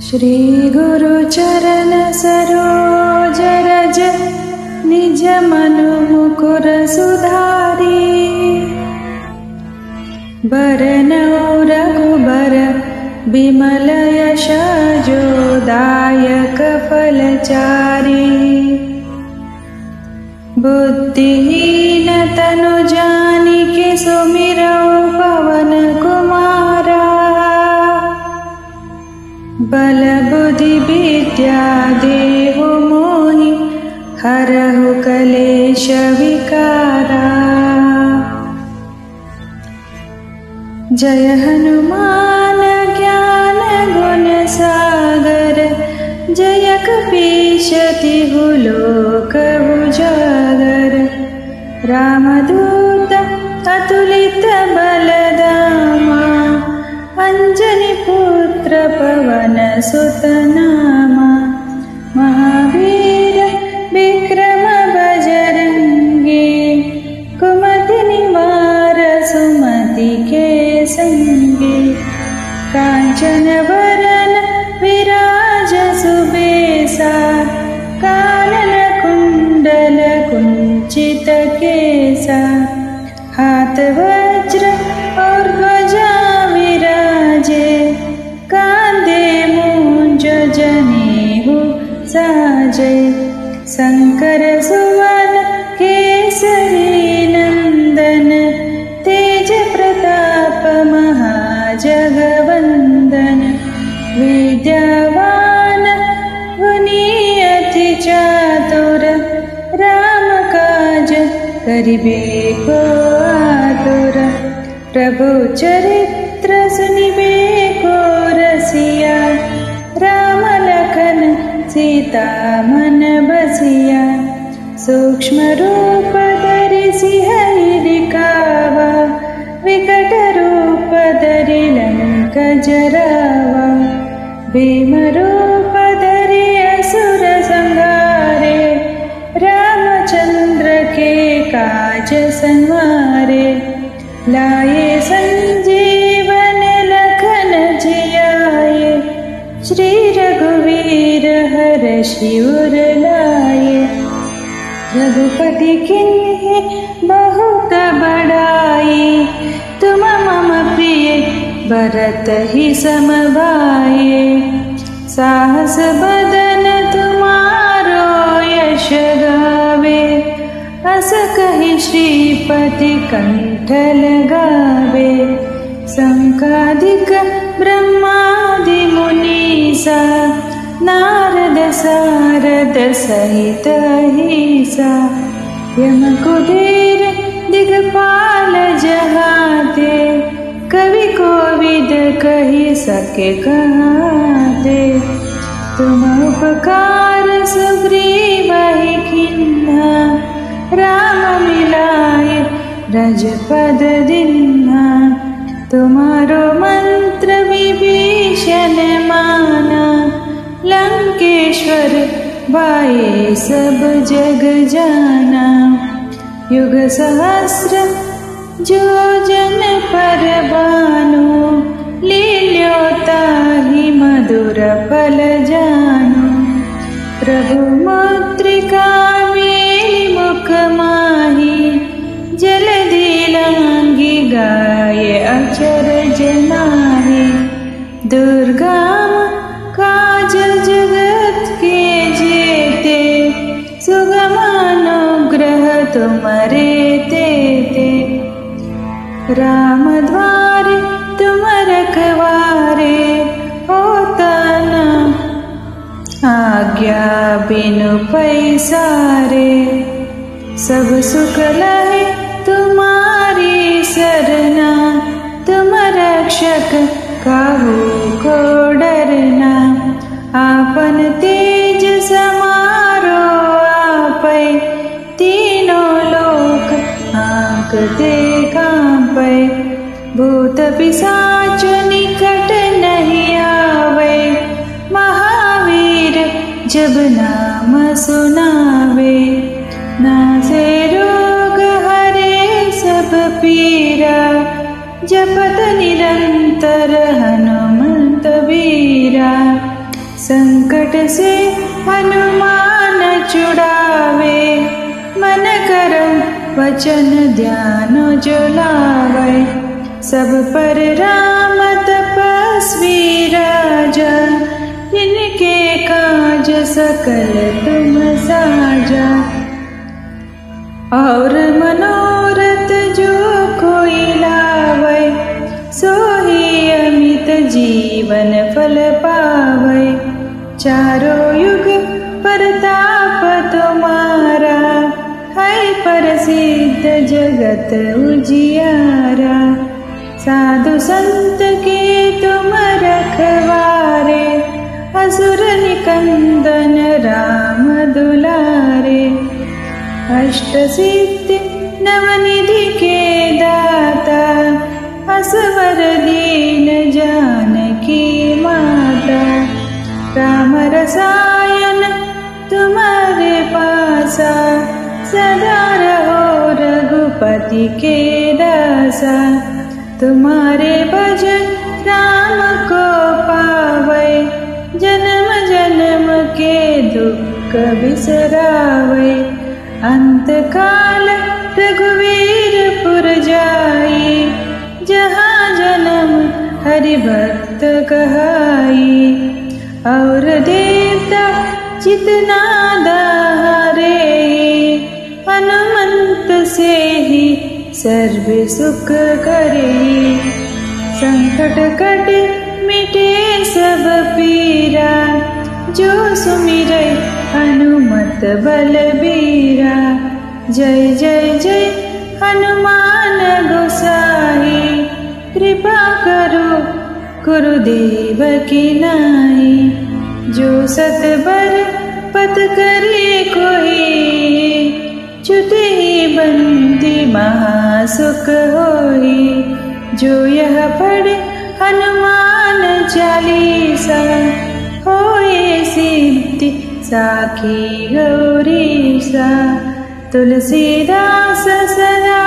श्री गुरु चरण सरोज रज निज मनु मुकुर सुधारी। बरनौ रघुबर बिमल यश जो दायक फलचारी। बुद्धिहीन तनु जानिके सुमिरौ पवन कुमारा। बल बुद्धि विद्या देहु मोहि हरहु कलेश विकारा। जय हनुमान ज्ञान गुण सागर। जय कपीश तिहु लोक उजागर। रामदूत अतुलित बलधामा। अंजनी पुत्र पवन सुत नामा। महावीर विक्रम बजरंगी। कुमति निवार सुमति के संगी। कांचन वरन विराज सुबेसा। कानन कुंडल कुंचित केसा। हाथ वज्र और ध्वजा विराजे। कांधे मूंज जनेऊ साजे। शंकर सुवन केसरी नंदन। तेज प्रताप महाजगवंदन। विद्यावान गुणी अति चातुर। राम काज करिबे को आतुर। प्रभु चरित्र सुनिबे को रसिया। राम लखन सीता मन बसिया। सूक्ष्म रूप धरि सिंह दिखावा। विकट रूप धरि लंक जरावा। भीम रूप धरि असुर संहारे। रामचंद्र के काज संवारे। लाए संजीवन लखन जियाए। श्री रघुवीर हर्षि उर लाए। रघुपति किन्हीं बहुत बड़ाई। तुम मम प्रिय भरत ही सम भाई। साहस बदन तुम्हारो यश गावे। अस कहि श्रीपति कंठ लगावे। संकादिक ब्रह्मादि मुनीसा। नारद सारद सहित अहिसा। यम कुबेर दिगपाल जहाते। कवि कोविद कहि सके कहाते। तुम उपकार सुग्रीवहि कीन्हा। राम मिलाए रजपद दीन्हा। तुम्हारो मंत्र विभीषण माना। लंकेश्वर बाए सब जग जाना। युग सहस्र जो जन पर भानु। लील्योताहि मधुर फल जानु। प्रभु मुद्रिका मेलि मुख माहि। जलधि लांघि गाये अचरज नाहि। दुर्गम काज जगत के जेते। सुगम अनुग्रह तुम्हारे तेते। राम द्वारे तुम रखवारे। होता न आज्ञा बिनु पैसारे। सब सुख लहे तुम्हारी सरना। तुम रक्षक काहू को डरना। आपन तेज समारो आपै। तीनों लोक हांकते कांपै। भूत पिशाच निकट नहीं आवे। महावीर जब नाम सुनावे। नासे रोग हरे सब पीरा। जपत निरंतर हनुमंत वीरा। संकट से हनुमान छुड़ावे, मन कर्म वचन ध्यान जो लावे। सब पर राम तपस्वी राजा, इनके काज सकल तुम साजा। और मनोरथ जो कोई लावे, सोही अमित जीवन फल पावे। चारों युग प्रताप तुम्हारा, है प्रसिद्ध जगत उजियारा। साधु संत के तुम रखवारे, असुर निकंदन राम दुलारे। अष्ट सिद्धि नवनिधि के दाता, असवर दीन जानकी माता। राम रसायन तुम्हारे पासा, सदा रहो रघुपति के दासा। तुम्हारे भजन राम को पावे, जन्म जन्म के दुख बिसरावे। अंत काल रघुवीर पुर जाई, जहाँ जन्म हरि भक्त कहाई। और देवता जितना दारे, हनुमंत से ही सर्व सुख करे। संकट कटे मिटे सब पीरा, जो सुमिरै हनुमत बलबीरा। जय जय जय हनुमान गोसाई, कृपा करो गुरुदेव की नाई। जो सत बर पत करे कोई, छुटे ही बंदी महासुख होई। जो यह पढ़े हनुमान चालीसा, होए सिद्धि साखी गौरीसा। तुलसीदास सदा